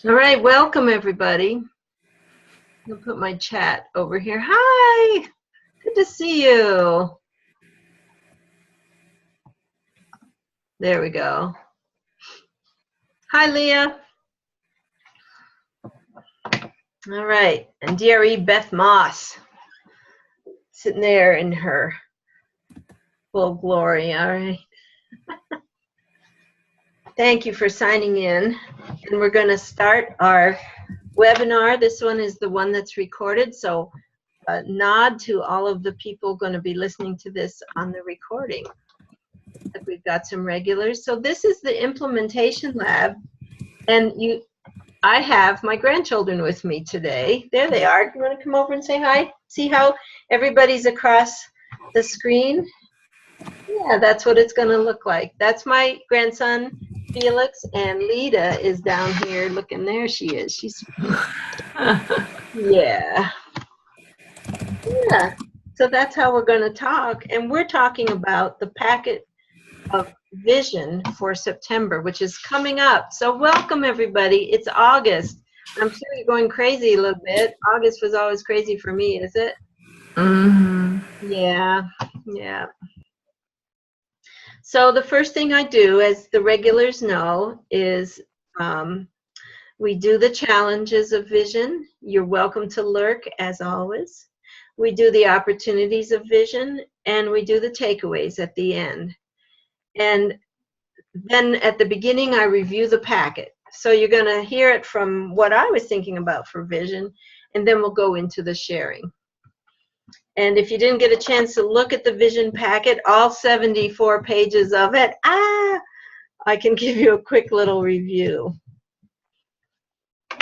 All right, welcome everybody. I'll put my chat over here. Hi, good to see you. There we go. Hi, Leah. All right, and DRE Beth Moss, sitting there in her full glory. All right. Thank you for signing in. And we're going to start our webinar. This one is the one that's recorded, so nod to all of the people going to be listening to this on the recording. We've got some regulars. So this is the implementation lab, and I have my grandchildren with me today. There they are. You want to come over and say hi? See how everybody's across the screen? Yeah, that's what it's going to look like. That's my grandson, Felix, and Lita is down here looking. There she is. She's, yeah. Yeah. So that's how we're going to talk. And we're talking about the packet of vision for September, which is coming up. So welcome everybody. It's August. I'm sure you're going crazy a little bit. August was always crazy for me, is it? Mm-hmm. Yeah. So the first thing I do, as the regulars know, is we do the challenges of vision. You're welcome to lurk as always. We do the opportunities of vision, and we do the takeaways at the end. And then at the beginning, I review the packet. So you're going to hear it from what I was thinking about for vision, and then we'll go into the sharing. And if you didn't get a chance to look at the vision packet, all 74 pages of it, I can give you a quick little review.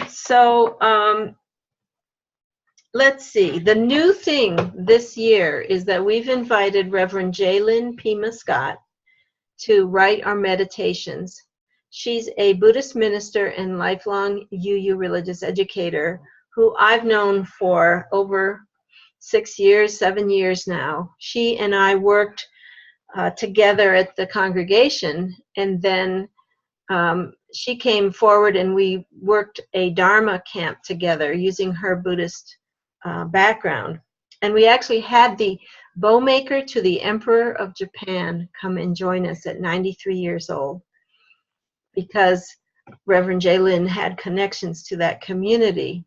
So let's see. The new thing this year is that we've invited Reverend Jaylyn P. Muscat to write our meditations. She's a Buddhist minister and lifelong UU religious educator who I've known for over 7 years now. She and I worked together at the congregation, and then she came forward and we worked a Dharma camp together using her Buddhist background. And we actually had the bowmaker to the Emperor of Japan come and join us at 93 years old, because Reverend Jaylyn had connections to that community.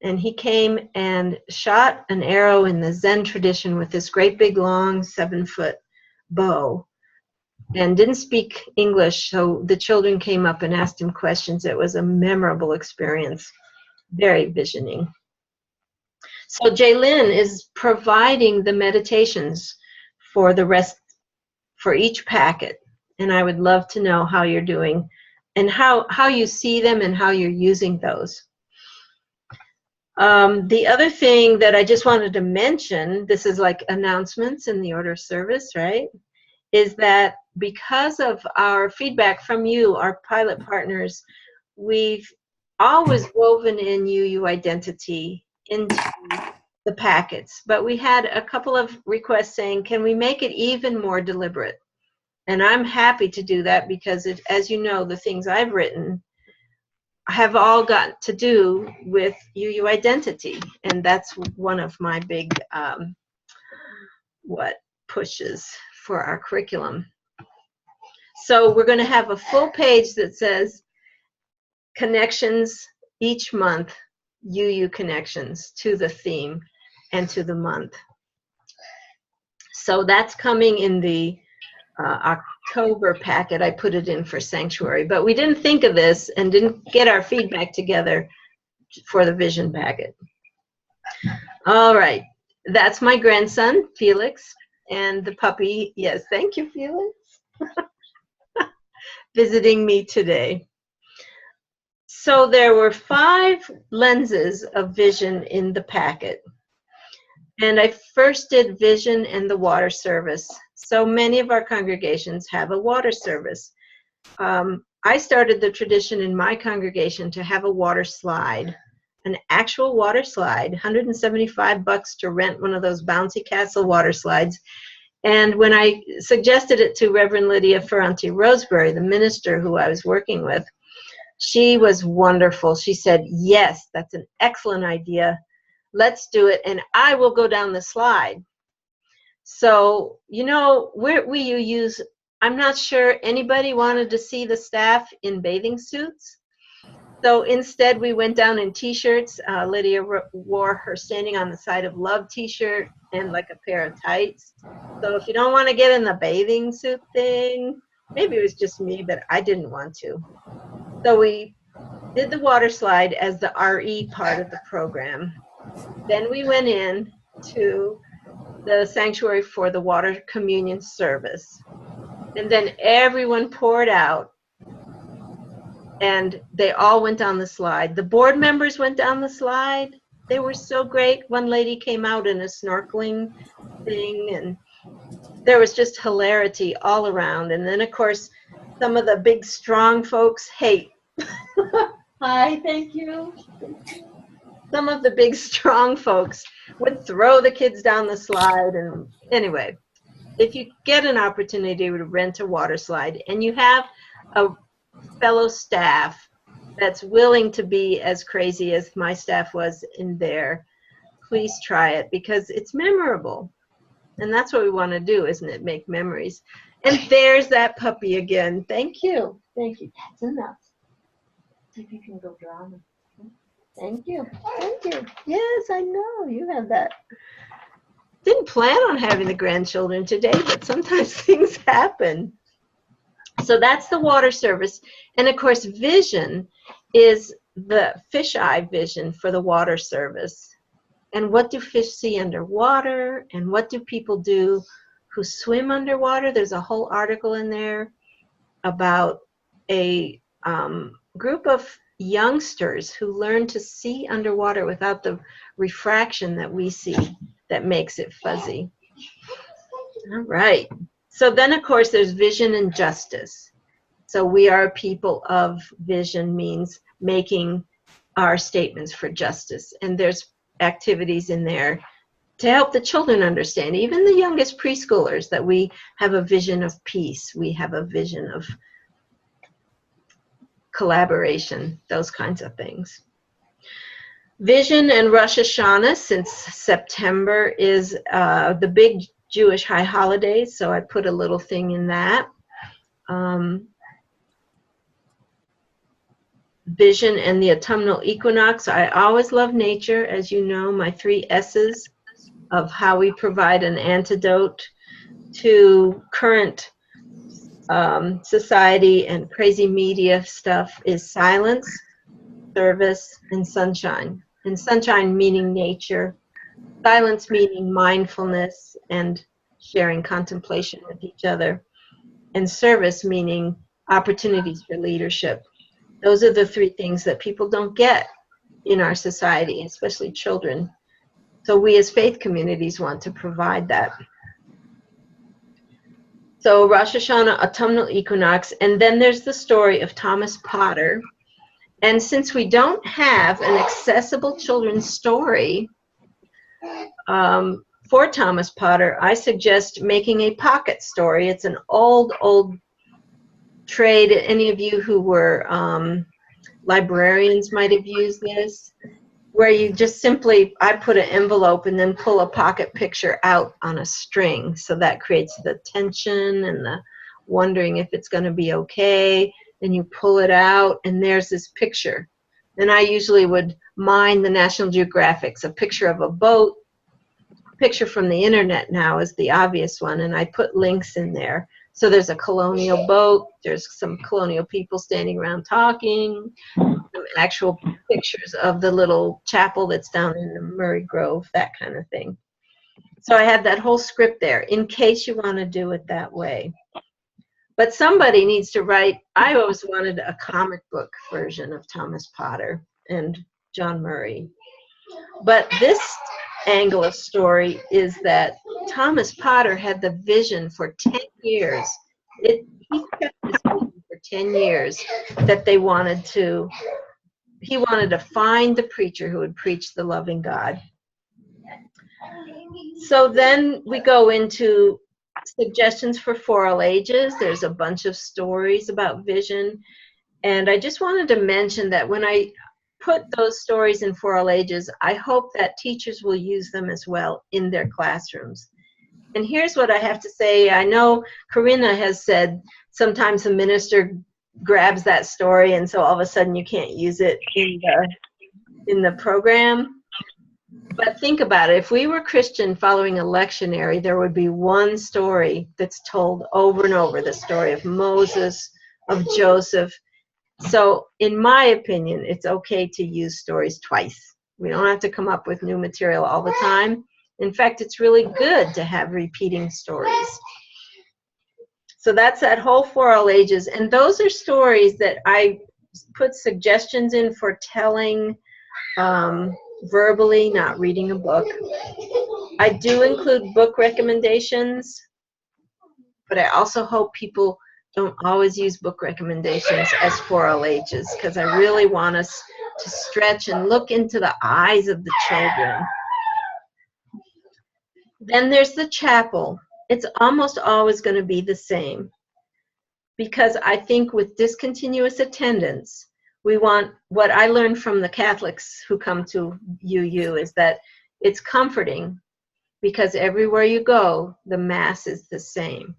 And he came and shot an arrow in the Zen tradition with this great big long 7-foot bow, and didn't speak English, so the children came up and asked him questions. It was a memorable experience, very visioning. So Jaylyn is providing the meditations for the rest, for each packet, and I would love to know how you're doing and how you see them and how you're using those. The other thing that I just wanted to mention, this is like announcements in the order of service, right, is that because of our feedback from you, our pilot partners, we've always woven in UU identity into the packets. But we had a couple of requests saying, can we make it even more deliberate? And I'm happy to do that, because as you know, the things I've written have all got to do with UU identity. And that's one of my big pushes for our curriculum. So we're going to have a full page that says connections each month, UU connections to the theme and to the month. So that's coming in the October packet. I put it in for Sanctuary, but we didn't think of this and didn't get our feedback together for the vision packet. All right, that's my grandson, Felix, and the puppy. Yes, thank you, Felix. Visiting me today. So there were 5 lenses of vision in the packet. And I first did vision and the water service. So many of our congregations have a water service. I started the tradition in my congregation to have a water slide, an actual water slide, $175 to rent one of those bouncy castle water slides. And when I suggested it to Reverend Lydia Ferranti Roseberry, the minister who I was working with, She was wonderful. She said, yes, that's an excellent idea. Let's do it, and I will go down the slide. So, you know, we use, I'm not sure anybody wanted to see the staff in bathing suits. So instead, we went down in T-shirts. Lydia wore her Standing on the Side of Love T-shirt and like a pair of tights. So if you don't want to get in the bathing suit thing, maybe it was just me, but I didn't want to. So we did the water slide as the RE part of the program. Then we went in to the sanctuary for the water communion service. And then everyone poured out, and they all went down the slide. The board members went down the slide. They were so great. One lady came out in a snorkeling thing, and there was just hilarity all around. And then, of course, some of the big, strong folks, hey, hi, thank you. Some of the big, strong folks would throw the kids down the slide. And anyway, if you get an opportunity to rent a water slide and you have a fellow staff that's willing to be as crazy as my staff was in there, please try it, because it's memorable. And that's what we want to do, isn't it? Make memories. And there's that puppy again. Thank you. Thank you. That's enough. See if you can go draw them. Thank you. Thank you. Yes, I know. You have that. Didn't plan on having the grandchildren today, but sometimes things happen. So that's the water service. And of course, vision is the fisheye vision for the water service. And what do fish see underwater? And what do people do who swim underwater? There's a whole article in there about a group of youngsters who learn to see underwater without the refraction that we see that makes it fuzzy. All right. So then, of course, there's vision and justice. So we are people of vision, means making our statements for justice. And there's activities in there to help the children understand, even the youngest preschoolers, that we have a vision of peace. We have a vision of collaboration, those kinds of things. Vision and Rosh Hashanah, since September is the big Jewish high holidays, so I put a little thing in that. Vision and the autumnal equinox. I always love nature, as you know, my 3 S's of how we provide an antidote to current society and crazy media stuff is silence, service, and sunshine. And sunshine meaning nature, silence meaning mindfulness and sharing contemplation with each other, and service meaning opportunities for leadership. Those are the 3 things that people don't get in our society, especially children. So we as faith communities want to provide that. So Rosh Hashanah, autumnal equinox, and then there's the story of Thomas Potter. And since we don't have an accessible children's story for Thomas Potter, I suggest making a pocket story. It's an old trade. Any of you who were librarians might have used this, where you just simply, I put an envelope and then pull a pocket picture out on a string. So that creates the tension and the wondering if it's going to be okay. And you pull it out, and there's this picture. And I usually would mine the National Geographics, a picture of a boat. A picture from the internet now is the obvious one, and I put links in there. So there's a colonial boat, there's some colonial people standing around talking, some actual pictures of the little chapel that's down in the Murray Grove, that kind of thing. So I have that whole script there in case you want to do it that way. But somebody needs to write. I always wanted a comic book version of Thomas Potter and John Murray. But this angle of story is that Thomas Potter had the vision for 10 years. He kept this vision for 10 years that he wanted to find the preacher who would preach the loving God. So then we go into suggestions for all ages. There's a bunch of stories about vision. And I just wanted to mention that when I put those stories in For All Ages, I hope that teachers will use them as well in their classrooms. And here's what I have to say. I know Corinna has said sometimes the minister grabs that story and so all of a sudden you can't use it in the program. But think about it. If we were Christian following a lectionary, there would be one story that's told over and over, the story of Moses, of Joseph. So in my opinion, it's okay to use stories twice. We don't have to come up with new material all the time. In fact, it's really good to have repeating stories. So that's that whole For All Ages. And those are stories that I put suggestions in for telling verbally, not reading a book. I do include book recommendations, but I also hope people don't always use book recommendations as For All Ages, because I really want us to stretch and look into the eyes of the children. Then there's the chapel. It's almost always going to be the same, because I think with discontinuous attendance, we want, what I learned from the Catholics who come to UU is that it's comforting because everywhere you go, the Mass is the same.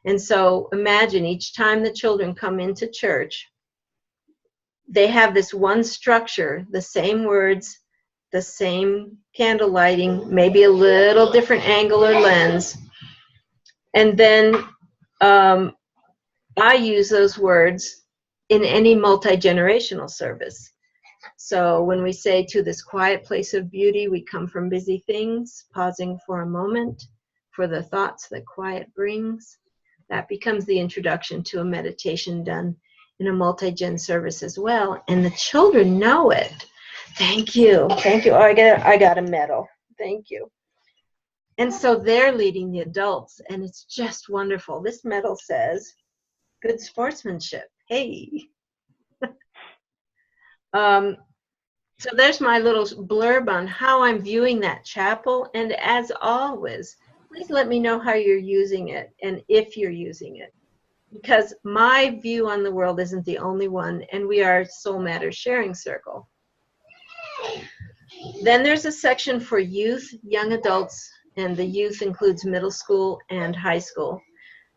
And so imagine each time the children come into church, they have this one structure, the same words, the same candle lighting, maybe a little different angle or lens. And then I use those words in any multi-generational service. So when we say, to this quiet place of beauty, we come from busy things, pausing for a moment for the thoughts that quiet brings, that becomes the introduction to a meditation done in a multi-gen service as well. And the children know it. Thank you. Thank you. Oh, I got a medal. Thank you. And so they're leading the adults, and it's just wonderful. This medal says, good sportsmanship. Hey. So there's my little blurb on how I'm viewing that chapel. And as always, please let me know how you're using it and if you're using it. Because my view on the world isn't the only one, and we are Soul Matters Sharing Circle. Then there's a section for youth, young adults, and the youth includes middle school and high school.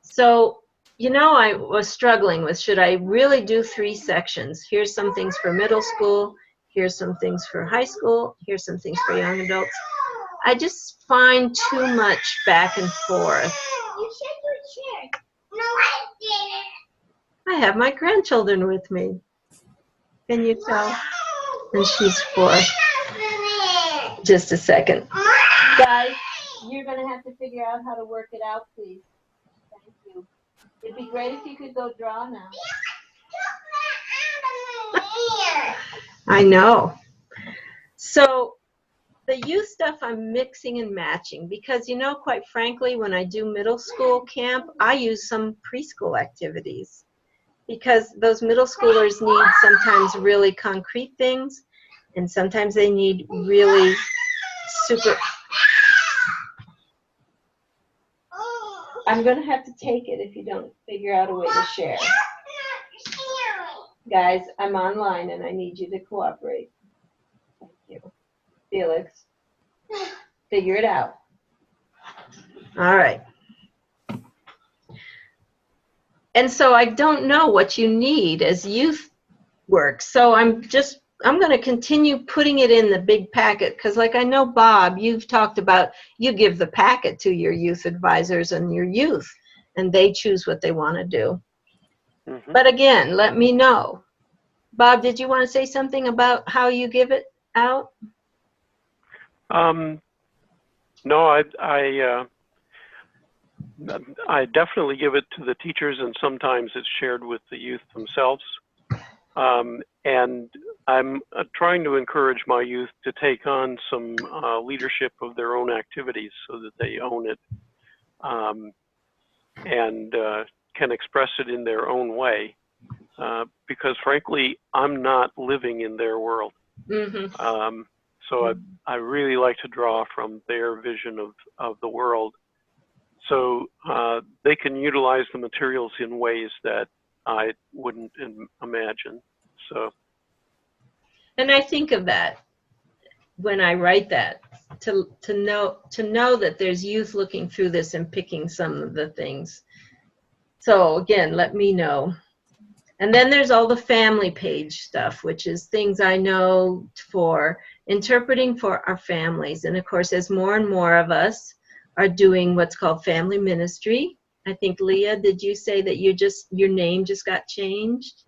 So, you know, I was struggling with, should I really do 3 sections? Here's some things for middle school, here's some things for high school, here's some things for young adults. I just find too much back and forth. You said you shared. No, I didn't. I have my grandchildren with me. Can you tell? And she's 4. Just a second. Guys, you're going to have to figure out how to work it out, please. Thank you. It'd be great if you could go draw now. I know. So the youth stuff I'm mixing and matching because, you know, quite frankly, when I do middle school camp, I use some preschool activities because those middle schoolers need sometimes really concrete things, and sometimes they need really super... I'm going to have to take it if you don't figure out a way to share. Guys, I'm online and I need you to cooperate. Thank you. Felix, figure it out. All right. And so I don't know what you need as youth work. So I'm going to continue putting it in the big packet because, like, I know, Bob, you've talked about you give the packet to your youth advisors and your youth, and they choose what they want to do. Mm-hmm. But again, let me know. Bob, did you want to say something about how you give it out? No, I definitely give it to the teachers, and sometimes it's shared with the youth themselves. And I'm trying to encourage my youth to take on some leadership of their own activities so that they own it and can express it in their own way. Because frankly, I'm not living in their world. Mm-hmm. So I really like to draw from their vision of the world so they can utilize the materials in ways that I wouldn't imagine. So. And I think of that when I write that, to know that there's youth looking through this and picking some of the things. So again, let me know. And then there's all the family page stuff, which is things I know for interpreting for our families. And of course, as more and more of us are doing what's called family ministry, I think, Leah, did you say that your name just got changed?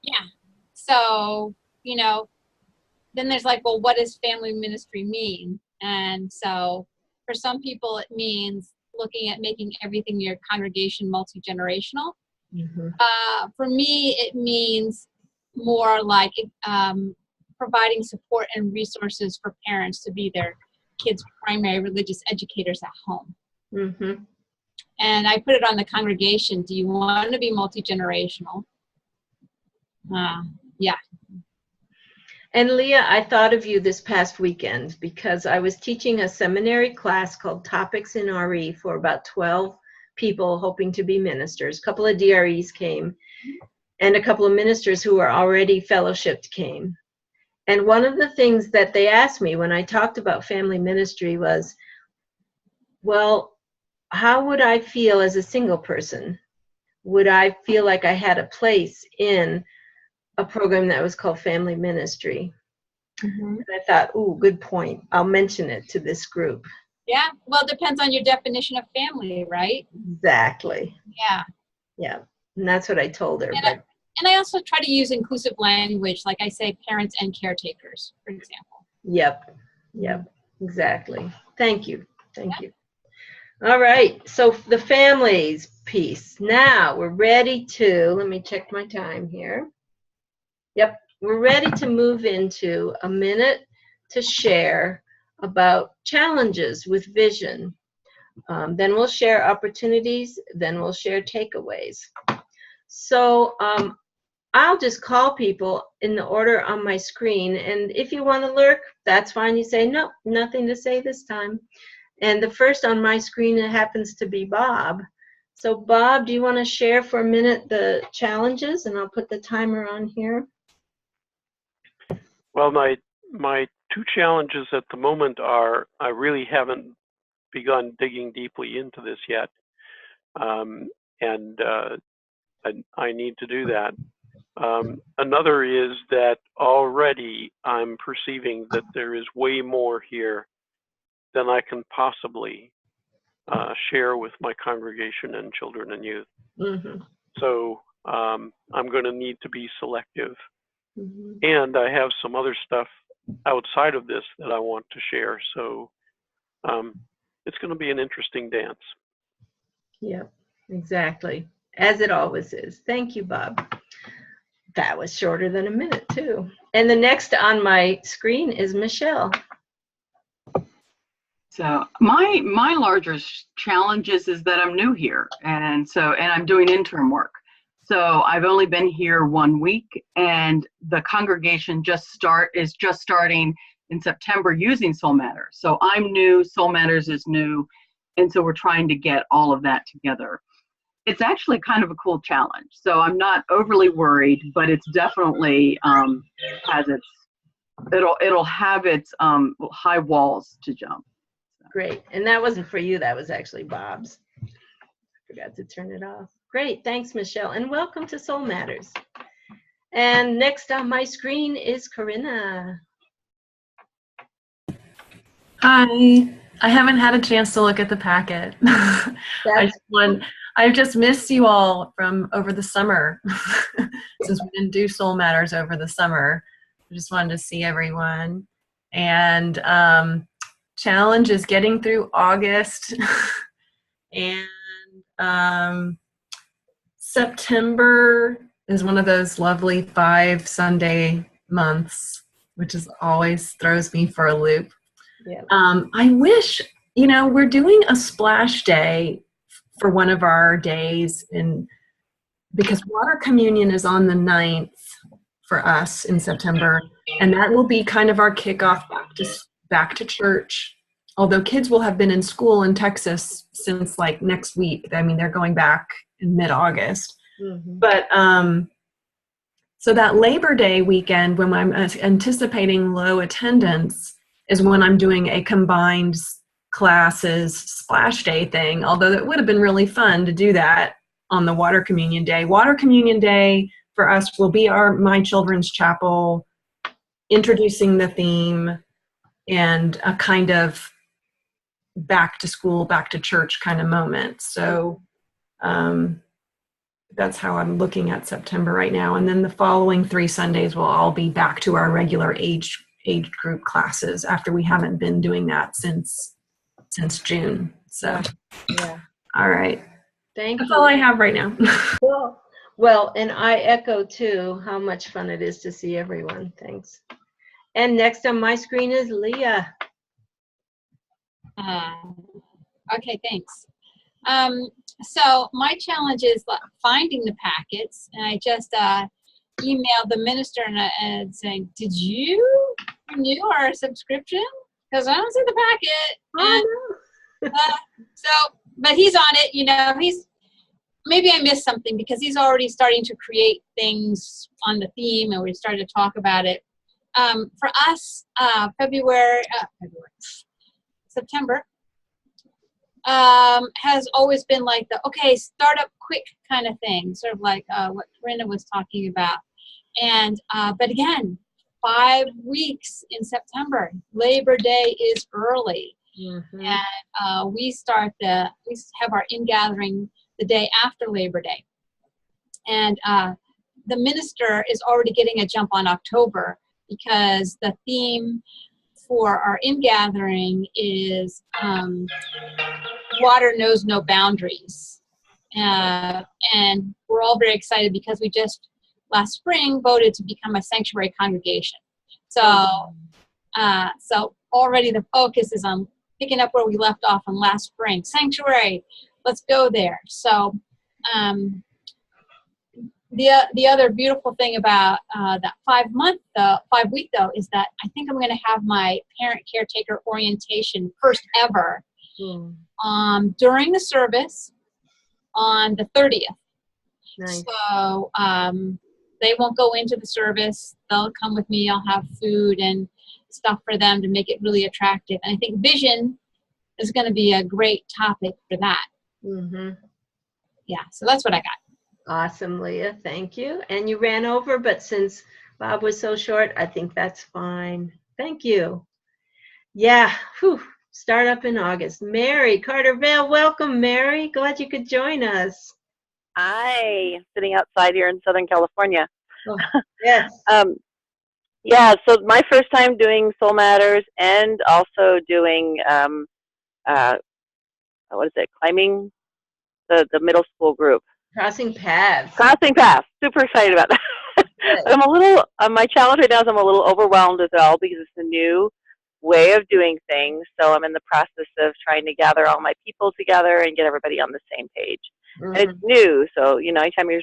Yeah. So, you know, then there's like, well, what does family ministry mean? And so for some people, it means looking at making everything in your congregation multi-generational. Mm-hmm. For me, it means more like providing support and resources for parents to be their kids' primary religious educators at home. Mm-hmm. And I put it on the congregation. Do you want to be multi-generational? Yeah. And Leah, I thought of you this past weekend because I was teaching a seminary class called Topics in RE for about 12 people hoping to be ministers. A couple of DREs came, and a couple of ministers who were already fellowshipped came. And one of the things that they asked me when I talked about family ministry was, well, how would I feel as a single person? Would I feel like I had a place in a program that was called family ministry? Mm-hmm. And I thought, ooh, good point. I'll mention it to this group. Yeah, well, it depends on your definition of family, right? Exactly. Yeah. Yeah, and that's what I told her. And I also try to use inclusive language, like I say, parents and caretakers, for example. Yep, exactly. Thank you. All right, so the families piece. Now we're ready to, let me check my time here. Yep, we're ready to move into a minute to share about challenges with vision. Then we'll share opportunities, then we'll share takeaways. So I'll just call people in the order on my screen, and if you want to lurk, that's fine. You say, no, nothing to say this time. And the first on my screen, it happens to be Bob. So Bob, do you want to share for a minute the challenges, and I'll put the timer on here? Well, my two challenges at the moment are, I really haven't begun digging deeply into this yet, and I need to do that. Another is that already I'm perceiving that there is way more here than I can possibly share with my congregation and children and youth. Mm-hmm. So I'm going to need to be selective. Mm-hmm. And I have some other stuff outside of this that I want to share. So it's going to be an interesting dance. Yeah, exactly. As it always is. Thank you, Bob. That was shorter than a minute, too. And the next on my screen is Michelle. So my largest challenge is that I'm new here, and I'm doing interim work. So I've only been here 1 week, and the congregation is just starting in September using Soul Matters. So I'm new, Soul Matters is new, and so we're trying to get all of that together. It's actually kind of a cool challenge. So I'm not overly worried, but it's definitely it'll have its high walls to jump. Great. And that wasn't for you. That was actually Bob's. I forgot to turn it off. Great. Thanks, Michelle. And welcome to Soul Matters. And next on my screen is Corinna. Hi. I haven't had a chance to look at the packet. I've just missed you all from over the summer. Since we didn't do Soul Matters over the summer. I just wanted to see everyone. And challenge is getting through August. And September is one of those lovely 5 Sunday months, which is always throws me for a loop. Yeah. I wish, we're doing a splash day for one of our days, because water communion is on the 9th for us in September, and that will be kind of our kickoff back to church although kids will have been in school in Texas since like next week. I mean, they're going back in mid-August. Mm-hmm. But so that Labor Day weekend, when I'm anticipating low attendance, is when I'm doing a combined classes splash day thing, although it would have been really fun to do that on the Water Communion Day. Water Communion Day for us will be my children's chapel introducing the theme and a kind of back to school, back to church kind of moment. So that's how I'm looking at September right now. And then the following 3 Sundays will all be back to our regular age group classes after we haven't been doing that since June. So, yeah. All right. Thank That's you. all I have right now. Cool. Well, and I echo too how much fun it is to see everyone. Thanks. And next on my screen is Leah. Okay, thanks. So my challenge is finding the packets, and I just emailed the minister and saying, "Did you renew our subscription? Because I don't see the packet." And, but he's on it. You know, maybe I missed something because he's already starting to create things on the theme, and we started to talk about it. For us, September has always been like start up quick kind of thing, sort of like what Corinna was talking about. And but again, 5 weeks in September. Labor Day is early. Mm-hmm. And we have our in-gathering the day after Labor Day. And the minister is already getting a jump on October because the theme for our in-gathering is water knows no boundaries. And we're all very excited because we just last spring voted to become a sanctuary congregation. So already the focus is on picking up where we left off on last spring. Sanctuary, let's go there. So the other beautiful thing about that 5 week though, is that I think I'm going to have my parent caretaker orientation first ever during the service on the 30th. Nice. So they won't go into the service. They'll come with me. I'll have food and stuff for them to make it really attractive. And I think vision is going to be a great topic for that. Mm-hmm. Yeah, so that's what I got. Awesome, Leah. Thank you. And you ran over, but since Bob was so short, I think that's fine. Thank you. Yeah, start up in August. Mary Carter-Vale, welcome, Mary. Glad you could join us. Hi, sitting outside here in Southern California. Oh, yes. Yeah, so my first time doing Soul Matters and also doing, climbing the middle school group. Crossing Paths. Crossing Paths. Super excited about that. I'm a little, my challenge right now is I'm a little overwhelmed as well because it's a new way of doing things. So I'm in the process of trying to gather all my people together and get everybody on the same page. Mm-hmm. And it's new, so, anytime you're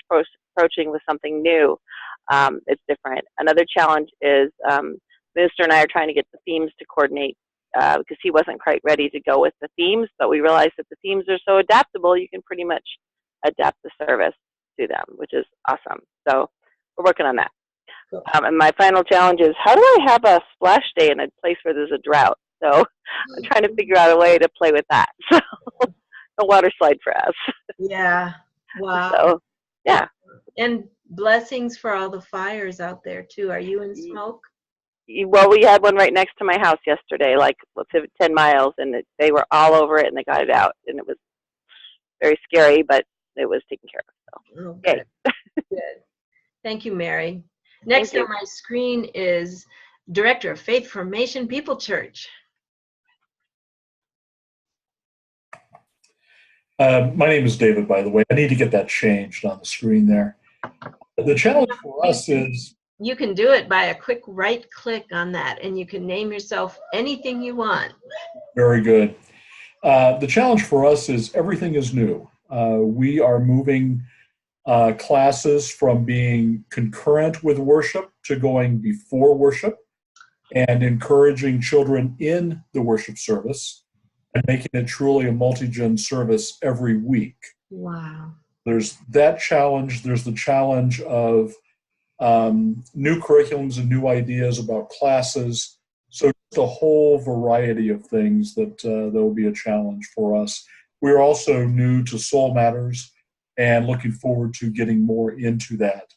approaching with something new, it's different. Another challenge is Minister and I are trying to get the themes to coordinate because he wasn't quite ready to go with the themes, but we realized that the themes are so adaptable, you can pretty much adapt the service to them, which is awesome. So we're working on that. Cool. And my final challenge is, how do I have a splash day in a place where there's a drought? So I'm trying to figure out a way to play with that. So a water slide for us. Yeah. Wow. So, yeah. And blessings for all the fires out there, too. Are you in smoke? Well, we had one right next to my house yesterday, like 10 miles, and they were all over it, and they got it out. And it was very scary, but it was taken care of. So, okay. Good. Thank you, Mary. Next on my screen is Director of Faith Formation People Church. My name is David, by the way. I need to get that changed on the screen there. The challenge for us is... You can do it by a quick right click on that, and you can name yourself anything you want. Very good. The challenge for us is everything is new. We are moving classes from being concurrent with worship to going before worship and encouraging children in the worship service. and making it truly a multi-gen service every week. Wow. There's that challenge. There's the challenge of new curriculums and new ideas about classes. So just a whole variety of things that will be a challenge for us. We're also new to Soul Matters and looking forward to getting more into that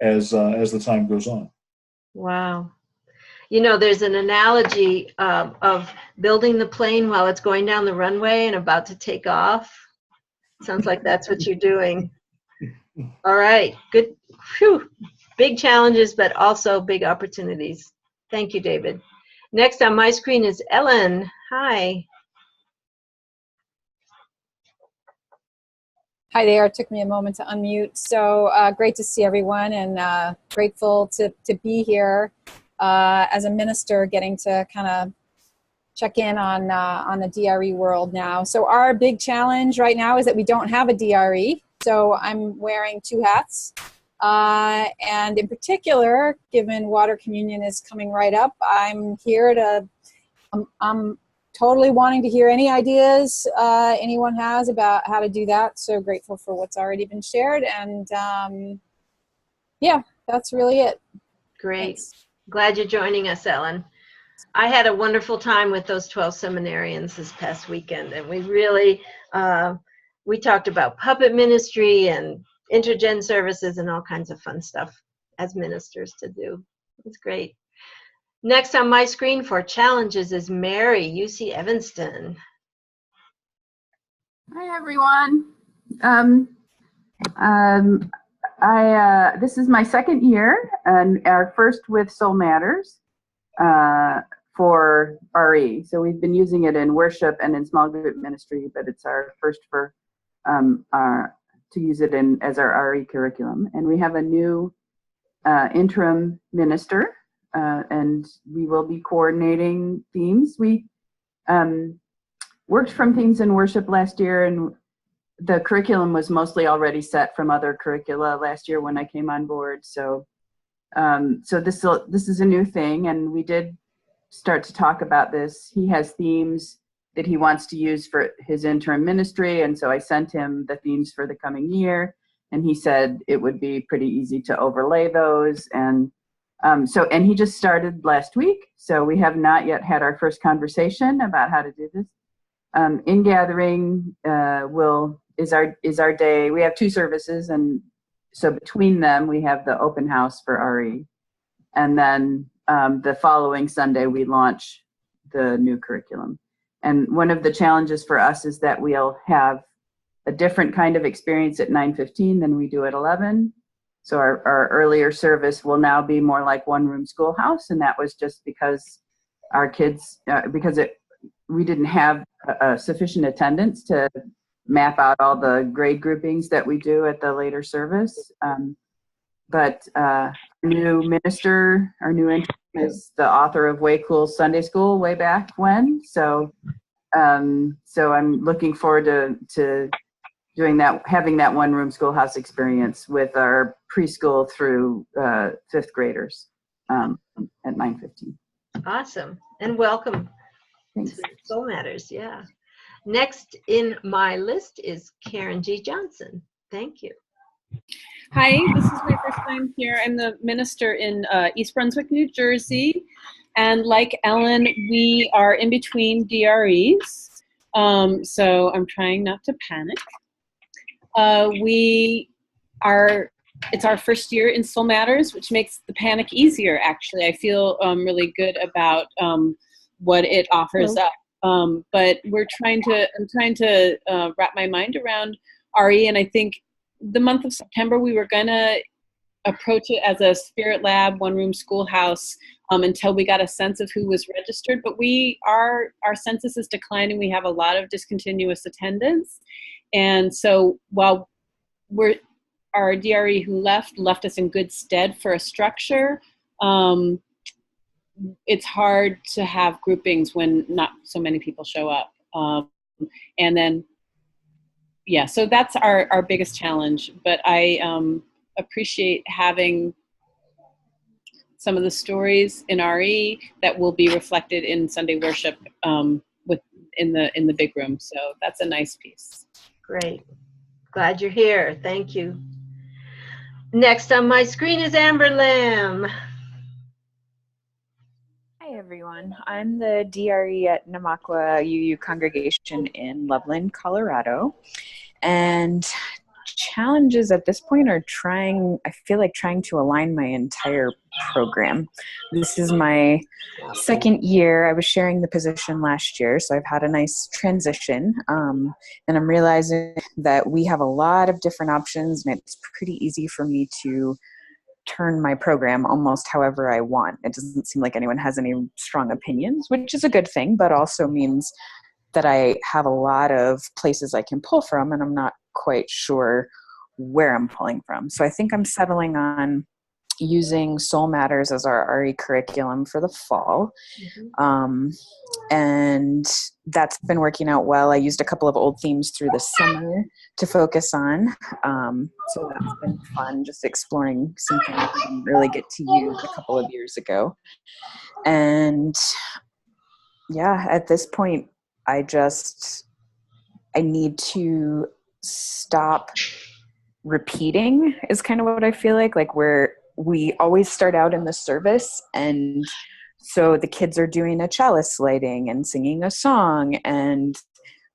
as the time goes on. Wow. You know, there's an analogy of building the plane while it's going down the runway and about to take off. Sounds like that's what you're doing. All right. Good. Whew. Big challenges, but also big opportunities. Thank you, David. Next on my screen is Ellen. Hi. Hi there. It took me a moment to unmute. So great to see everyone, and grateful to be here as a minister, getting to kind of check in on the DRE world now. So our big challenge right now is that we don't have a DRE. So I'm wearing two hats. And in particular, given Water Communion is coming right up, I'm here to, I'm totally wanting to hear any ideas anyone has about how to do that. So grateful for what's already been shared. And yeah, that's really it. Great. Thanks. Glad you're joining us, Ellen. I had a wonderful time with those 12 seminarians this past weekend, and we really, we talked about puppet ministry and intergen services and all kinds of fun stuff as ministers to do. It's great. Next on my screen for challenges is Mary, UC Evanston. Hi, everyone. This is my second year and our first with Soul Matters for RE. So we've been using it in worship and in small group ministry, but it's our first for to use it in as our RE curriculum. And we have a new interim minister, and we will be coordinating themes. We worked from themes in worship last year, and the curriculum was mostly already set from other curricula last year when I came on board. So this is a new thing, and we did start to talk about this. He has themes that he wants to use for his interim ministry, and so I sent him the themes for the coming year, and he said it would be pretty easy to overlay those. And and he just started last week, so we have not yet had our first conversation about how to do this. In gathering is our day. We have two services, and so between them we have the open house for RE, and then the following Sunday we launch the new curriculum. And one of the challenges for us is that we'll have a different kind of experience at 9:15 than we do at 11. So our earlier service will now be more like one-room schoolhouse, and that was just because our kids, we didn't have sufficient attendance to map out all the grade groupings that we do at the later service. But our new minister, our new intern, is the author of Way Cool Sunday School way back when. So I'm looking forward to doing that, having that one-room schoolhouse experience with our preschool through fifth graders at 9:15. Awesome, and welcome. Thanks. To Soul Matters, yeah. Next in my list is Karen G. Johnson. Thank you. Hi, this is my first time here. I'm the minister in East Brunswick, New Jersey. And like Ellen, we are in between DREs. So I'm trying not to panic. It's our first year in Soul Matters, which makes the panic easier, actually. I feel really good about what it offers up. But I'm trying to wrap my mind around RE, and I think the month of September we were gonna approach it as a Spirit Lab, one-room schoolhouse until we got a sense of who was registered. But our census is declining. We have a lot of discontinuous attendance, and so while our DRE who left us in good stead for a structure, it's hard to have groupings when not so many people show up. And then, yeah, so that's our biggest challenge. But I appreciate having some of the stories in RE that will be reflected in Sunday worship in the big room. So that's a nice piece. Great. Glad you're here. Thank you. Next on my screen is Amber Lamb. Hi, everyone. I'm the DRE at Namakwa UU congregation in Loveland, Colorado. And challenges at this point are I feel like trying to align my entire program. This is my second year. I was sharing the position last year, so I've had a nice transition. And I'm realizing that we have a lot of different options, and it's pretty easy for me to turn my program almost however I want. It doesn't seem like anyone has any strong opinions, which is a good thing, but also means that I have a lot of places I can pull from, and I'm not quite sure where I'm pulling from. So I think I'm settling on using Soul Matters as our RE curriculum for the fall. And that's been working out well. I used a couple of old themes through the summer to focus on. So that's been fun, just exploring some things I didn't really get to use a couple of years ago. And yeah, at this point, I need to stop repeating is kind of what I feel like we always start out in the service, and so the kids are doing a chalice lighting and singing a song and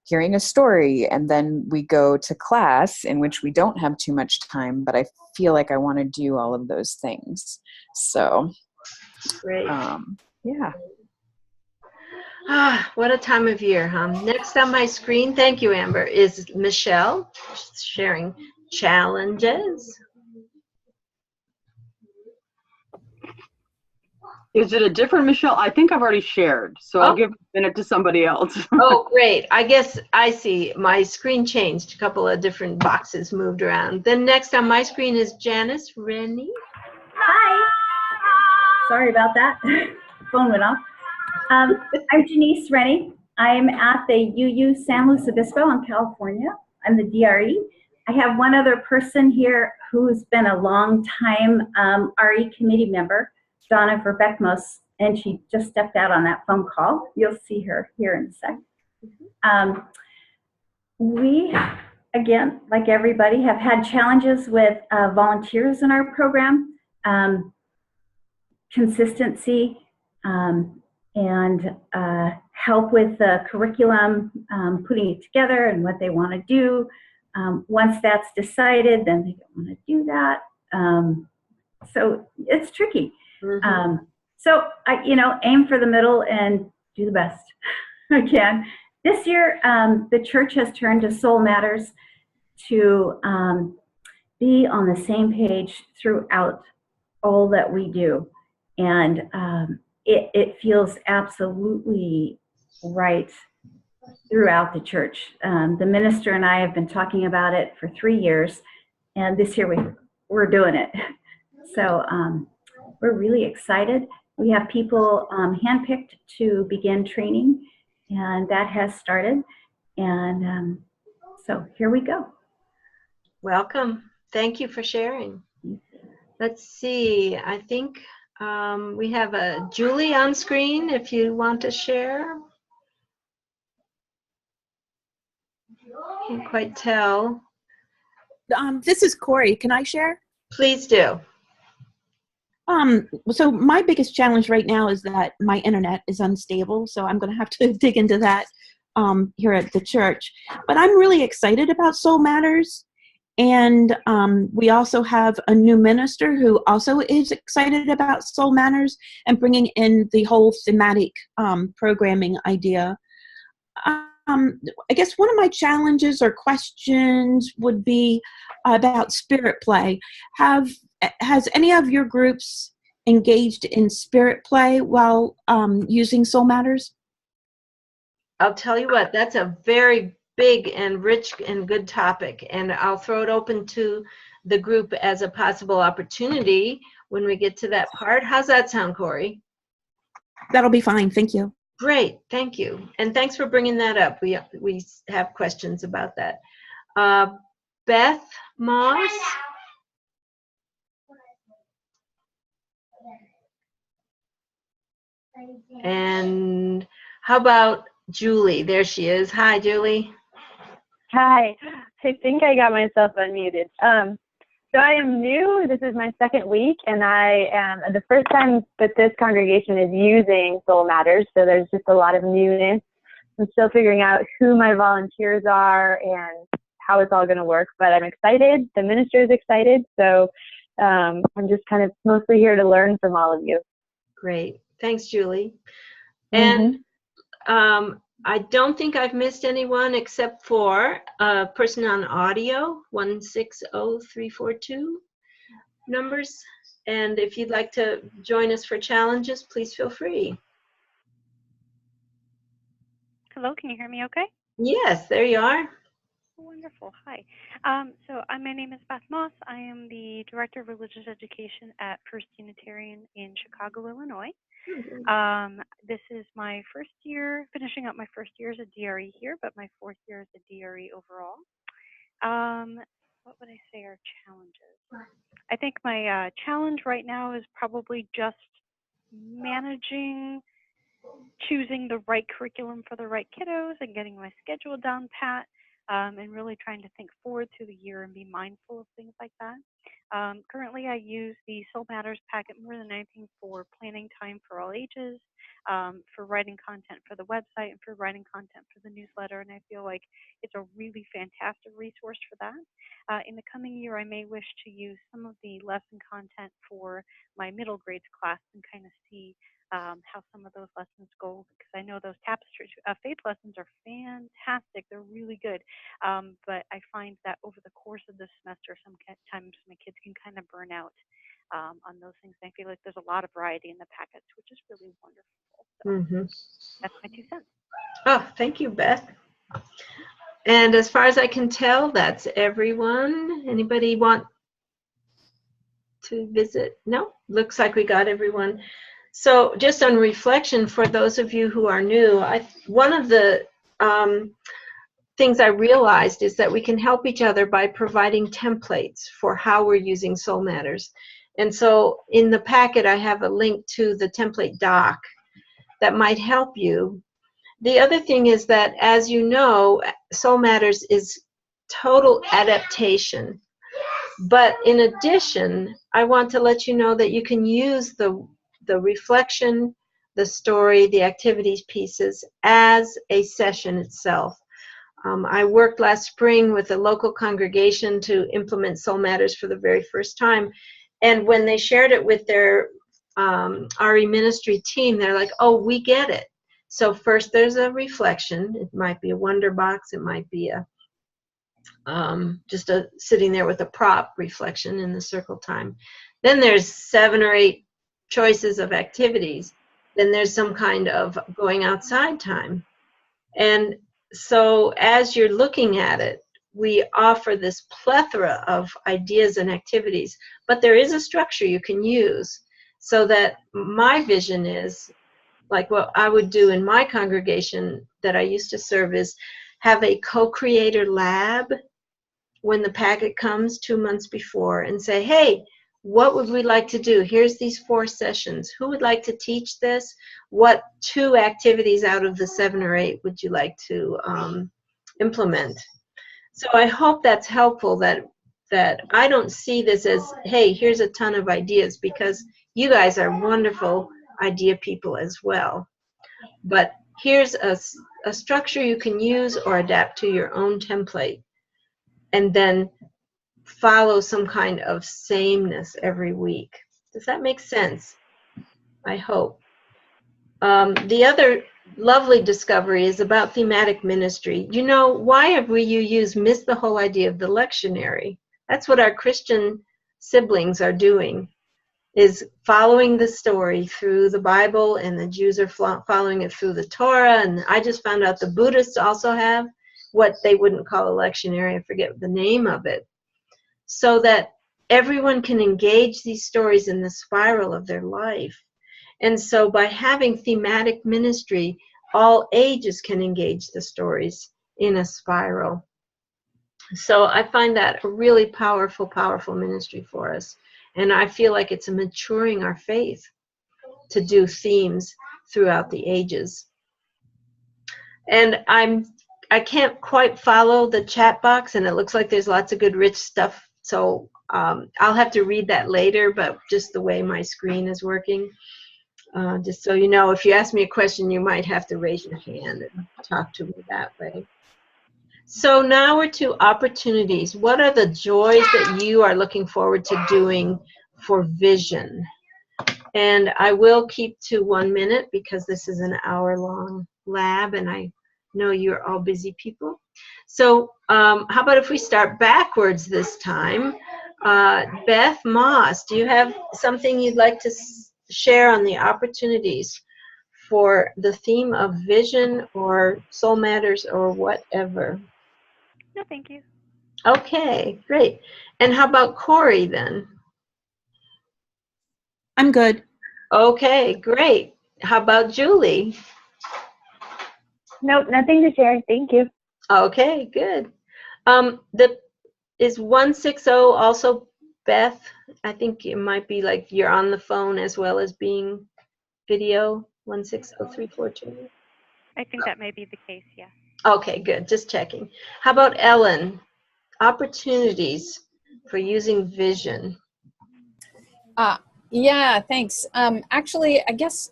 hearing a story, and then we go to class in which we don't have too much time, but I feel like I want to do all of those things. So great. Yeah. What a time of year, huh? Next on my screen, thank you, Amber, is Michelle sharing challenges. Is it a different Michelle? I think I've already shared, so I'll give a minute to somebody else. Oh, great. I guess I see. My screen changed. A couple of different boxes moved around. Then next on my screen is Janice Rennie. Hi. Sorry about that. Phone went off. I'm Janice Rennie. I'm at the UU San Luis Obispo in California. I'm the DRE. I have one other person here who's been a long time RE committee member, Donna Verbekmos, and she just stepped out on that phone call. You'll see her here in a sec. We, again, like everybody, have had challenges with volunteers in our program, consistency, and help with the curriculum, putting it together and what they want to do. Once that's decided, then they don't want to do that. So it's tricky. So I, aim for the middle and do the best I can. This year, the church has turned to Soul Matters to be on the same page throughout all that we do. And it feels absolutely right throughout the church. The minister and I have been talking about it for 3 years, and this year we're doing it. So we're really excited. We have people handpicked to begin training, and that has started. And so here we go. Welcome. Thank you for sharing. Let's see. I think we have a Julie on screen if you want to share. Can't quite tell. This is Corey. Can I share? Please do. So my biggest challenge right now is that my internet is unstable, so I'm going to have to dig into that here at the church. But I'm really excited about Soul Matters, and we also have a new minister who also is excited about Soul Matters and bringing in the whole thematic programming idea. I guess one of my challenges or questions would be about spirit play. Has any of your groups engaged in spirit play while using Soul Matters? I'll tell you what, that's a very big and rich and good topic, and I'll throw it open to the group as a possible opportunity when we get to that part. How's that sound, Corey? That'll be fine. Thank you. Great, thank you. And thanks for bringing that up. We have questions about that. Beth Moss? And how about Julie. There she is. Hi, Julie. Hi. I think I got myself unmuted. So I am new. This is my second week, and I am the first time that this congregation is using Soul Matters, so there's just a lot of newness. I'm still figuring out who my volunteers are and how it's all going to work, but I'm excited. The minister is excited, so I'm just kind of mostly here to learn from all of you. Great. Thanks, Julie. And I don't think I've missed anyone except for a person on audio, 160342 numbers. And if you'd like to join us for challenges, please feel free. Hello, can you hear me okay? Yes, there you are. Wonderful. Hi. So my name is Beth Moss. I am the Director of Religious Education at First Unitarian in Chicago, Illinois. This is my first year, finishing up my first year as a DRE here, but my fourth year as a DRE overall. What would I say are challenges? I think my challenge right now is probably just managing, choosing the right curriculum for the right kiddos and getting my schedule down pat, and really trying to think forward through the year and be mindful of things like that. Currently, I use the Soul Matters packet more than anything for planning time for all ages, for writing content for the website, and for writing content for the newsletter, and I feel like it's a really fantastic resource for that. In the coming year, I may wish to use some of the lesson content for my middle grades class and kind of see how some of those lessons go, because I know those tapestry faith lessons are fantastic. They're really good. But I find that over the course of the semester, sometimes my kids can kind of burn out on those things. I feel like there's a lot of variety in the packets, which is really wonderful. So that's my 2 cents. Oh, thank you, Beth. And as far as I can tell, that's everyone. Anybody want to visit? No? Looks like we got everyone. So just on reflection, for those of you who are new, one of the things I realized is that we can help each other by providing templates for how we're using Soul Matters. And so in the packet, I have a link to the template doc that might help you. The other thing is that, as you know, Soul Matters is total adaptation. But in addition, I want to let you know that you can use the reflection, the story, the activities pieces as a session itself. I worked last spring with a local congregation to implement Soul Matters for the very first time. And when they shared it with their RE ministry team, they're like, oh, we get it. So first there's a reflection. It might be a wonder box. It might be a just a sitting there with a prop reflection in the circle time. Then there's 7 or 8 choices of activities. Then there's some kind of going outside time. And so as you're looking at it, we offer this plethora of ideas and activities, but there is a structure you can use, so that my vision is, like what I would do in my congregation that I used to serve, is have a co-creator lab when the packet comes 2 months before and say, hey, what would we like to do? Here's these 4 sessions. Who would like to teach this? What 2 activities out of the 7 or 8 would you like to implement? So I hope that's helpful, that I don't see this as, hey, here's a ton of ideas, because you guys are wonderful idea people as well. But here's a structure you can use or adapt to your own template, and then follow some kind of sameness every week. Does that make sense? I hope. The other lovely discovery is about thematic ministry. You know, why have missed the whole idea of the lectionary? That's what our Christian siblings are doing, is following the story through the Bible, and the Jews are following it through the Torah, and I just found out the Buddhists also have what they wouldn't call a lectionary. I forget the name of it. So that everyone can engage these stories in the spiral of their life. And so by having thematic ministry, all ages can engage the stories in a spiral. So I find that a really powerful, powerful ministry for us. And I feel like it's maturing our faith to do themes throughout the ages. And I can't quite follow the chat box, and it looks like there's lots of good rich stuff. So I'll have to read that later, but just the way my screen is working. Just so you know, if you ask me a question, you might have to raise your hand and talk to me that way. So now we're to opportunities. What are the joys that you are looking forward to doing for vision? And I will keep to 1 minute because this is an hour-long lab, and I know you're all busy people. So how about if we start backwards this time? Beth Moss, do you have something you'd like to share on the opportunities for the theme of vision or soul matters or whatever? No, thank you. Okay, great. And how about Corey then? I'm good. Okay, great. How about Julie? Nope, nothing to share. Thank you. Okay, good. Is 160 also Beth? I think it might be like you're on the phone as well as being video. 160342. I think that may be the case, yeah. Okay, good. Just checking. How about Ellen? Opportunities for using vision. Yeah, thanks. Actually, I guess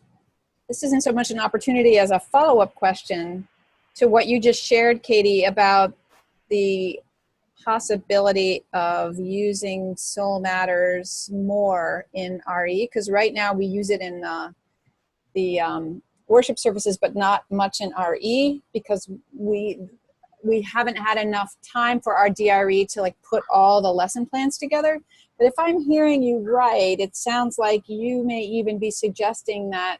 this isn't so much an opportunity as a follow-up question to what you just shared, Katie, about the possibility of using Soul Matters more in RE, because right now we use it in the worship services, but not much in RE, because we haven't had enough time for our DRE to like put all the lesson plans together. But if I'm hearing you right, it sounds like you may even be suggesting that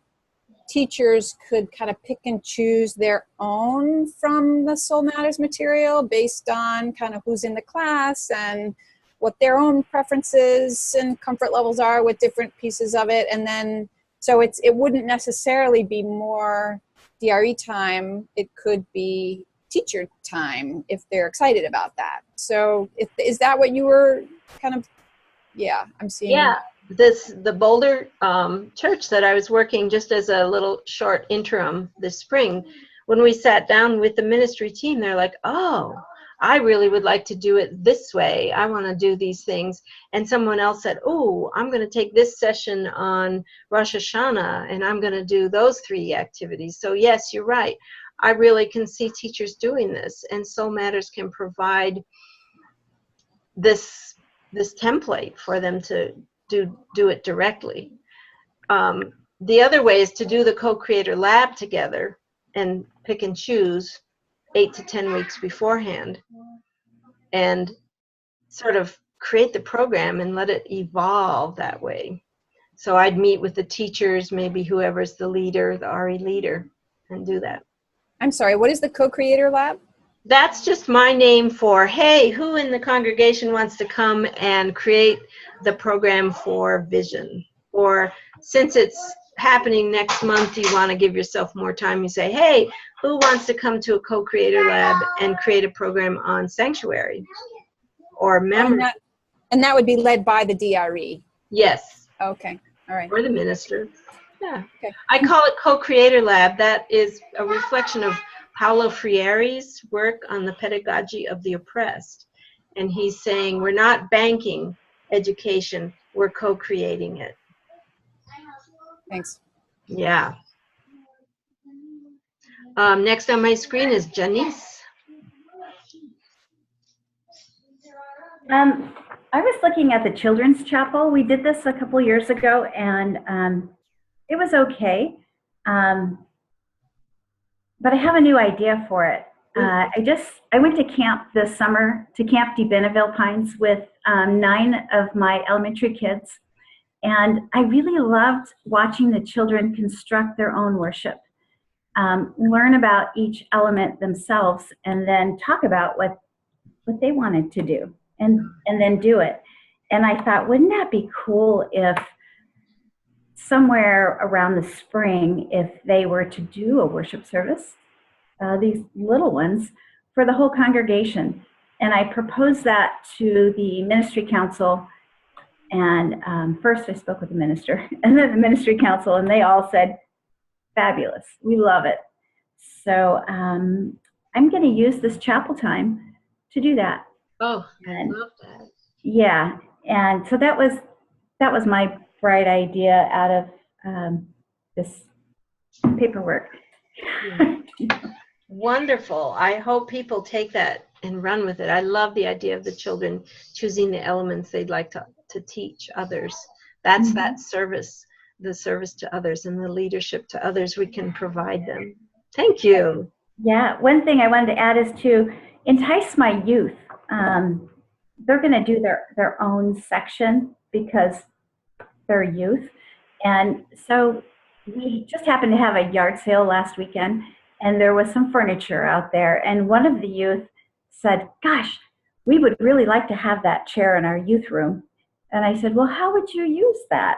teachers could kind of pick and choose their own from the Soul Matters material based on kind of who's in the class and what their own preferences and comfort levels are with different pieces of it. And then, so it wouldn't necessarily be more DRE time. It could be teacher time if they're excited about that. So is that what you were kind of, yeah, I'm seeing. Yeah, the Boulder church that I was working just as a little short interim this spring, when we sat down with the ministry team, they're like, oh, I really would like to do it this way. I want to do these things. And someone else said, oh, I'm going to take this session on Rosh Hashanah, and I'm going to do those 3 activities. So yes, you're right. I really can see teachers doing this, and Soul Matters can provide this template for them to do it directly. The other way is to do the co-creator lab together and pick and choose 8 to 10 weeks beforehand and sort of create the program and let it evolve that way. So I'd meet with the teachers, maybe whoever's the leader, the RE leader, and do that. I'm sorry, what is the co-creator lab? That's just my name for, hey, who in the congregation wants to come and create the program for vision? Or since it's happening next month, you want to give yourself more time, you say, hey, who wants to come to a co-creator lab and create a program on sanctuary or memory? And that would be led by the DRE? Yes. Okay, all right. Or the minister. Yeah. Okay. I call it co-creator lab. That is a reflection of Paulo Freire's work on the pedagogy of the oppressed. And he's saying we're not banking education, we're co-creating it. Thanks. Yeah. Next on my screen is Janice. I was looking at the Children's Chapel. We did this a couple years ago, and it was okay. But I have a new idea for it. I went to camp this summer, to Camp de Benneville Pines with 9 of my elementary kids. And I really loved watching the children construct their own worship, learn about each element themselves, and then talk about what they wanted to do, and then do it. And I thought, wouldn't that be cool if somewhere around the spring, if they were to do a worship service, these little ones, for the whole congregation. And I proposed that to the ministry council. And first I spoke with the minister and then the ministry council, and they all said, fabulous, we love it. So I'm going to use this chapel time to do that. Oh, I And love that. yeah, and so that was my bright idea out of this paperwork. Wonderful. I hope people take that and run with it. I love the idea of the children choosing the elements they'd like to teach others. That's that service, the service to others and the leadership to others we can provide them. Thank you. Yeah, one thing I wanted to add is to entice my youth. They're going to do their own section because they're youth. And so we just happened to have a yard sale last weekend, and there was some furniture out there. And one of the youth said, gosh, we would really like to have that chair in our youth room. And I said, well, how would you use that?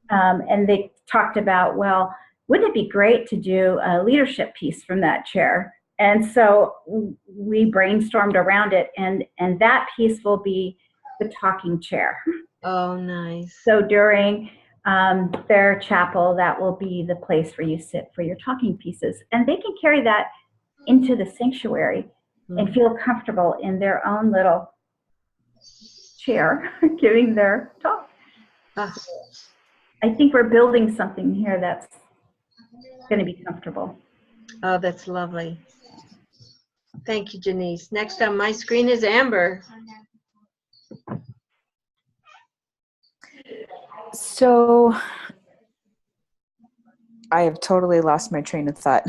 And they talked about, well, wouldn't it be great to do a leadership piece from that chair? And so we brainstormed around it, and that piece will be the talking chair. Oh, nice. So during their chapel, that will be the place where you sit for your talking pieces. And they can carry that into the sanctuary and feel comfortable in their own little chair giving their talk. I think we're building something here that's going to be comfortable. Oh, that's lovely. Thank you, Janice. Next on my screen is Amber. So I have totally lost my train of thought.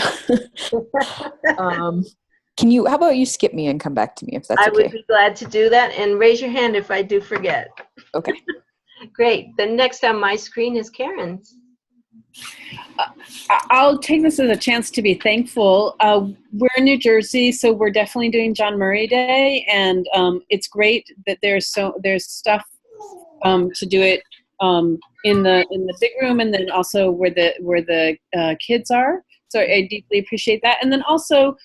How about you skip me and come back to me if that's okay? I would be glad to do that, and raise your hand if I do forget. Okay. Great. The next on my screen is Karen. I'll take this as a chance to be thankful. We're in New Jersey, so we're definitely doing John Murray Day, and it's great that there's stuff to do it in the big room, and then also where the kids are. So I deeply appreciate that. And then also,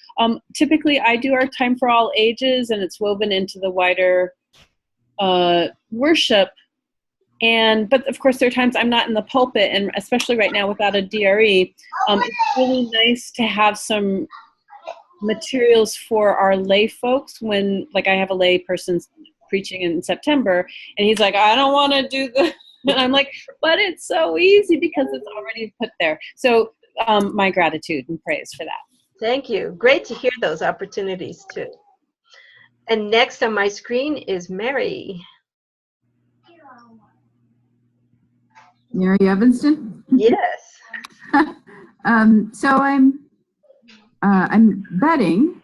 typically I do our Time for All Ages, and it's woven into the wider worship. But of course, there are times I'm not in the pulpit, and especially right now without a DRE, it's really nice to have some materials for our lay folks when, like, I have a lay person preaching in September, and he's like, I don't want to do the, and I'm like, but it's so easy because it's already put there. So my gratitude and praise for that. Thank you. Great to hear those opportunities too. And next on my screen is Mary. Mary Evanston? Yes. So I'm betting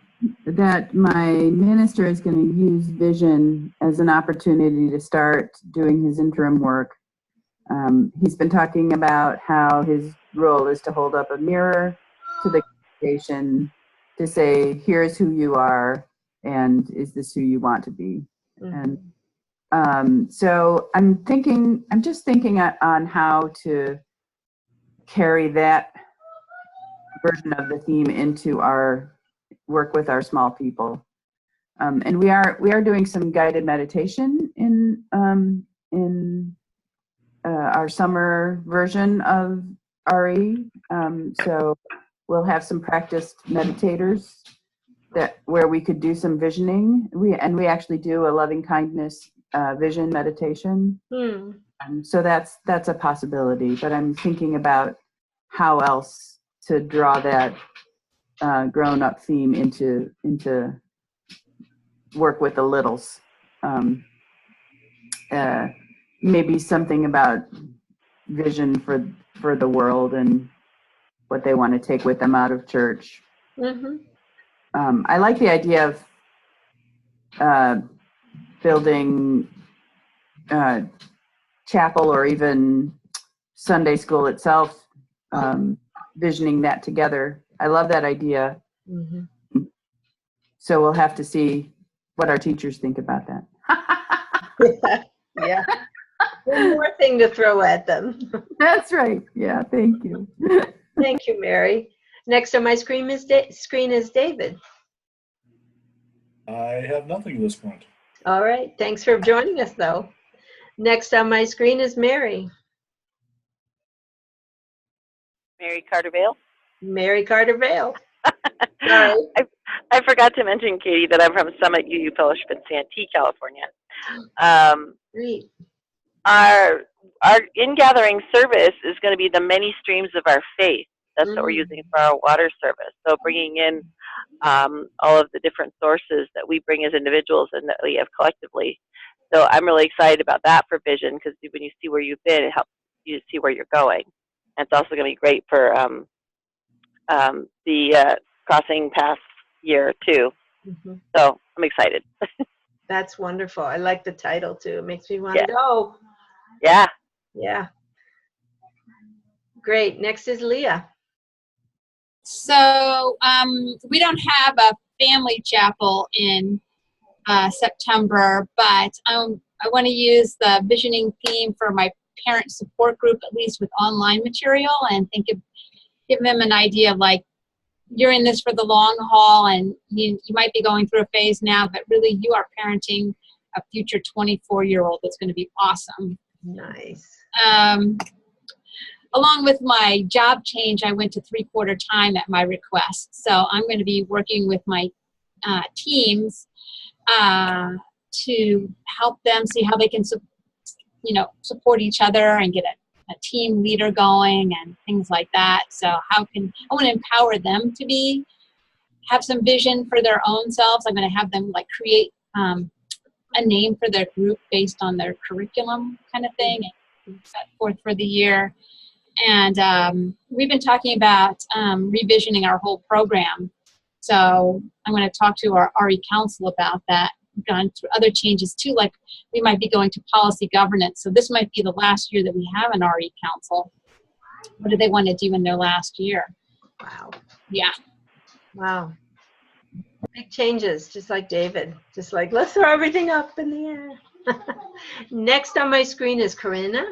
that my minister is going to use vision as an opportunity to start doing his interim work. He's been talking about how his role is to hold up a mirror to the congregation to say, here's who you are, and is this who you want to be? And so I'm just thinking on how to carry that version of the theme into our work with our small people. And we are doing some guided meditation in our summer version of RE. So we'll have some practiced meditators where we could do some visioning. We actually do a loving kindness vision meditation. So that's a possibility, but I'm thinking about how else to draw that grown-up theme into work with the littles. Maybe something about vision for the world and what they want to take with them out of church. I like the idea of building chapel or even Sunday school itself, visioning that together. I love that idea. So we'll have to see what our teachers think about that. Yeah. One more thing to throw at them. That's right. Yeah, thank you. Thank you, Mary. Next on my screen is David. I have nothing at this point. All right. Thanks for joining us, though. Next on my screen is Mary. Mary Carter Vale. Mary Carter Vale. Sorry. I forgot to mention, Katie, that I'm from Summit UU Fellowship in Santee, California. Great. Our in-gathering service is going to be the many streams of our faith. That's what we're using for our water service. So bringing in all of the different sources that we bring as individuals and that we have collectively. So I'm really excited about that for vision, because when you see where you've been, it helps you see where you're going. And it's also going to be great for the crossing paths year too. So I'm excited. That's wonderful. I like the title too. It makes me want Yeah. to go. Yeah. Yeah. Great. Next is Leah. So we don't have a family chapel in September, but I want to use the visioning theme for my parent support group, at least with online material, and give them an idea of, like, you're in this for the long haul, and you might be going through a phase now, but really you are parenting a future 24-year-old that's going to be awesome. Nice. Along with my job change, I went to 3/4 time at my request. So I'm going to be working with my teams to help them see how they can, support each other and get a team leader going and things like that. So I want to empower them to have some vision for their own selves. I'm going to have them create a name for their group based on their curriculum kind of thing, and set forth for the year. And we've been talking about revisioning our whole program. So I'm going to talk to our RE council about that. We've gone through other changes too, like we might be going to policy governance. So this might be the last year that we have an RE council. What do they want to do in their last year? Wow. Yeah. Wow. Big changes, just like David. Just like, let's throw everything up in the air. Next on my screen is Corinna.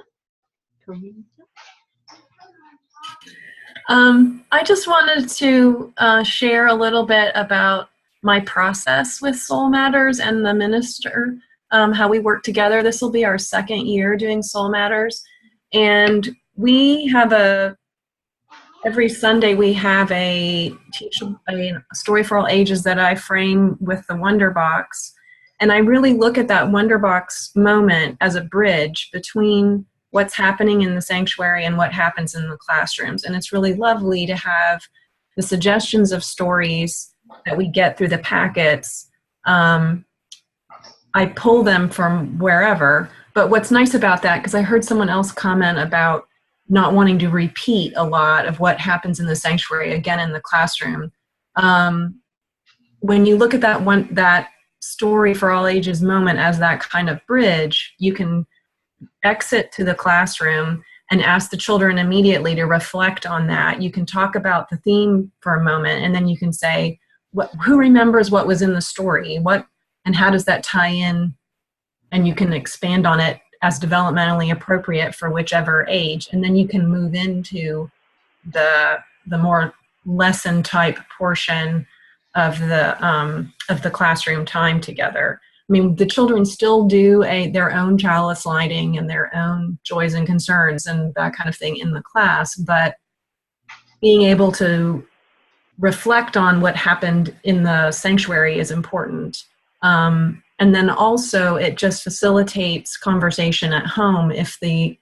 I just wanted to share a little bit about my process with Soul Matters and the minister, how we work together. This will be our second year doing Soul Matters. And we have every Sunday we have a story for all ages that I frame with the Wonder Box. And I really look at that Wonder Box moment as a bridge between what's happening in the sanctuary and what happens in the classrooms. And it's really lovely to have the suggestions of stories that we get through the packets. I pull them from wherever, but what's nice about that, because I heard someone else comment about not wanting to repeat a lot of what happens in the sanctuary again in the classroom. When you look at that story for all ages moment as that kind of bridge, you can exit to the classroom and ask the children immediately to reflect on that. You can talk about the theme for a moment, and then you can say, who remembers what was in the story? And how does that tie in? And you can expand on it as developmentally appropriate for whichever age. And then you can move into the more lesson type portion of the classroom time together. I mean, the children still do their own chalice lighting and their own joys and concerns and that kind of thing in the class, but being able to reflect on what happened in the sanctuary is important. And then also it just facilitates conversation at home if the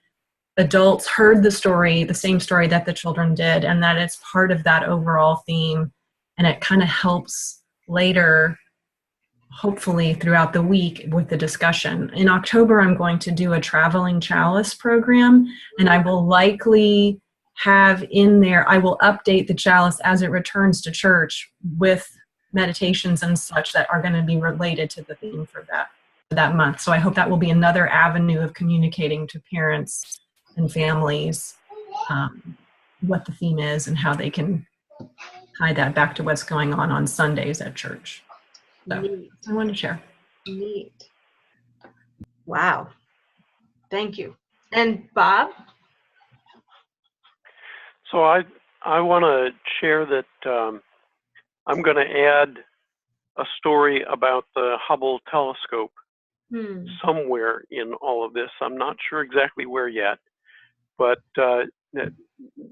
adults heard the same story that the children did, and that it's part of that overall theme, and it kind of helps later, hopefully throughout the week with the discussion. In October, I'm going to do a traveling chalice program, and I will likely have in there, I will update the chalice as it returns to church with meditations and such that are going to be related to the theme for that month. So I hope that will be another avenue of communicating to parents and families what the theme is and how they can tie that back to what's going on Sundays at church. So I wanted to share. Neat. Wow. Thank you. And Bob? So I want to share that I'm going to add a story about the Hubble Telescope somewhere in all of this. I'm not sure exactly where yet, but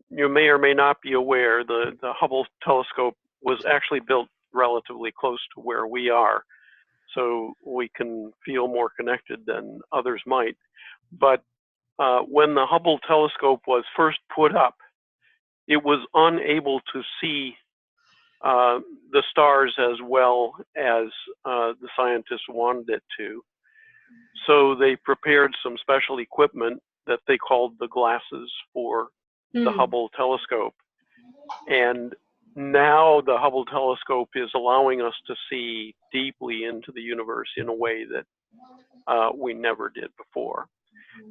you may or may not be aware the Hubble Telescope was actually built relatively close to where we are, so we can feel more connected than others might. But when the Hubble telescope was first put up, it was unable to see the stars as well as the scientists wanted it to. So they prepared some special equipment that they called the glasses for the Hubble telescope. And now the Hubble telescope is allowing us to see deeply into the universe in a way that we never did before.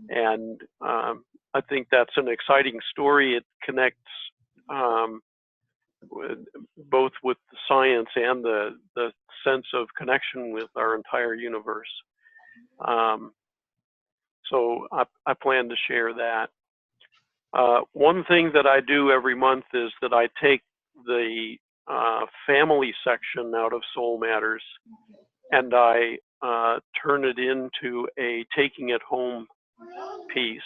And I think that's an exciting story. It connects both with the science and the sense of connection with our entire universe. So I plan to share that. One thing that I do every month is that I take the family section out of Soul Matters and I turn it into a taking it home piece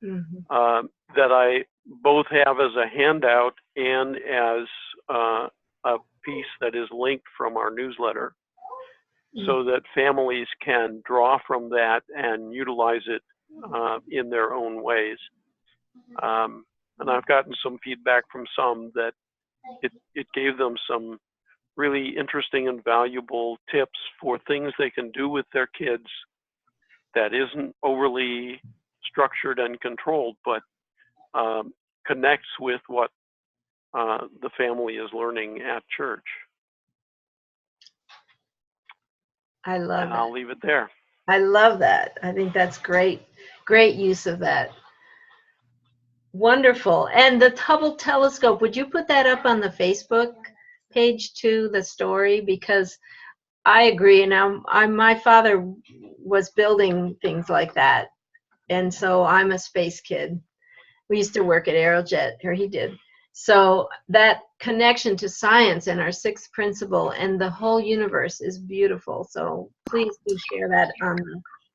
that I both have as a handout and as a piece that is linked from our newsletter, so that families can draw from that and utilize it in their own ways. And I've gotten some feedback from some that it gave them some really interesting and valuable tips for things they can do with their kids that isn't overly structured and controlled, but connects with what the family is learning at church. I love and that. I'll leave it there. I love that. I think that's great. Great use of that. Wonderful. And the Hubble Telescope, would you put that up on the Facebook page too, the story? Because I agree. Now, my father was building things like that. And so I'm a space kid. We used to work at Aerojet, or he did. So that connection to science and our sixth principle and the whole universe is beautiful. So please do share that on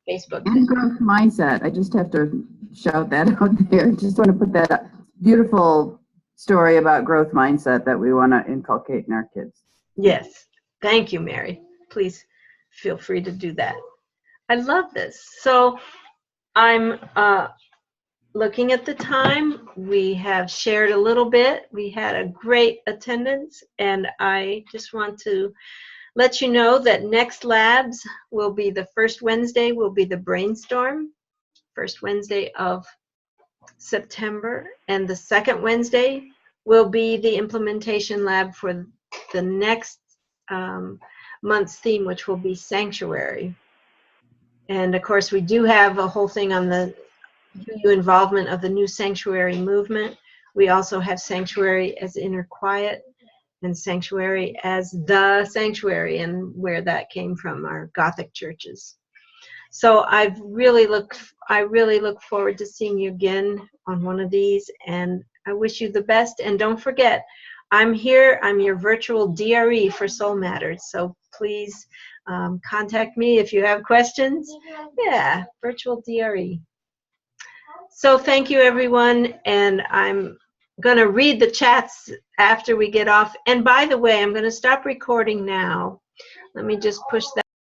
Facebook. And growth mindset. I just have to shout that out there. Just want to put that up. Beautiful story about growth mindset that we want to inculcate in our kids. Yes. Thank you, Mary. Please feel free to do that. I love this. So I'm looking at the time. We have shared a little bit. We had a great attendance, and I just want to let you know that next labs will be the first Wednesday will be the brainstorm, first Wednesday of September, and the second Wednesday will be the implementation lab for the next month's theme, which will be sanctuary. And of course, we do have a whole thing on the involvement of the new sanctuary movement. We also have sanctuary as inner quiet and sanctuary as the sanctuary, and where that came from, our Gothic churches. So I really look forward to seeing you again on one of these, and I wish you the best. And don't forget, I'm here. I'm your virtual DRE for Soul Matters. So please contact me if you have questions. Yeah, virtual DRE. So thank you, everyone, and I'm going to read the chats after we get off. And by the way, I'm going to stop recording now. Let me just push that.